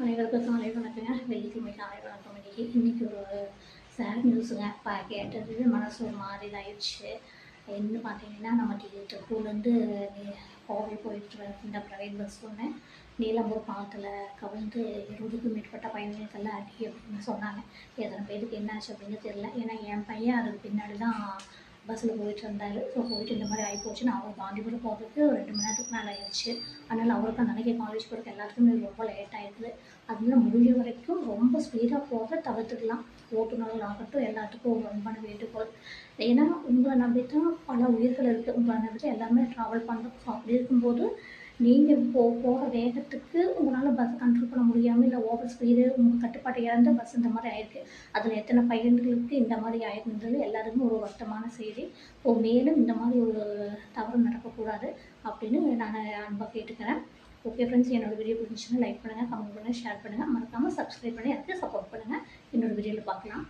அனைவருக்கும் காலை வணக்கங்க. வெள்ளிக்கிழமை காலை வணக்கம். இன்னைக்கு ஒரு சேட் நியூஸுங்க. கேட்டது மனசு ஒரு மாதிரி இதாகிடுச்சு. என்ன பார்த்தீங்கன்னா, நம்ம திருப்பூர்லேருந்து கோவை போயிட்டு இந்த ப்ரைவேட் பஸ் ஒன்று நீலம்பூர் பாலத்தில் கவிழ்ந்து 20க்கும் மேற்பட்ட பயணிகளுக்கெல்லாம் அடி அப்படின்னு சொன்னாங்க. எத்தனை பேருக்கு என்னாச்சு அப்படின்னு தெரியல. ஏன்னா என் பையன் அதுக்கு பின்னாடி தான் பஸ்ஸில் போயிட்டு இருந்தார். ஸோ போயிட்டு இந்த மாதிரி ஆகிப்போச்சுன்னு அவர் காந்திபுரம் போகிறதுக்கு 2 மணி நேரத்துக்கு மேலே ஆயிடுச்சு. அதனால் அவருக்கு அந்த அன்றைக்கி காலேஜ் போகிறதுக்கு எல்லாத்துக்குமே ரொம்ப லேட் ஆகிடுது. அதனால முடிஞ்ச வரைக்கும் ரொம்ப ஸ்பீடாக போகிறத தவிர்த்துக்கலாம். ஓட்டுநர்கள் ஆகட்டும், எல்லாத்துக்கும் ஒரு அன்பான வேண்டுகோள். ஏன்னா உங்களை நம்பி தான் பல உயிர்கள் இருக்குது. உங்களை நம்பி தான் எல்லாமே ட்ராவல் பண்ணுறோம். ஸோ அப்படி இருக்கும்போது நீங்கள் போகிற வேகத்துக்கு உங்களால் பஸ் கண்ட்ரோல் பண்ண முடியாமல், இல்லை ஓவர் ஸ்பீடு உங்கள் கட்டுப்பாட்டை இழந்த பஸ் இந்த மாதிரி ஆயிருக்கு. அதில் எத்தனை பயணிகளுக்கு இந்த மாதிரி ஆயிருந்தது எல்லாருக்குமே ஒரு வருத்தமான செய்தி. ஸோ மேலும் இந்த மாதிரி ஒரு தவறு நடக்கக்கூடாது அப்படின்னு நான் அன்பாக கேட்டுக்கிறேன். ஓகே ஃப்ரெண்ட்ஸ், என்னோடய வீடியோ பிடிச்சிச்சுன்னா லைக் பண்ணுங்கள், கமெண்ட் பண்ணுங்கள், ஷேர் பண்ணுங்கள். மறக்காமல் சப்ஸ்கிரைப் பண்ணி எனக்கு சப்போர்ட் பண்ணுங்கள். இன்னொரு வீடியோவில் பார்க்கலாம்.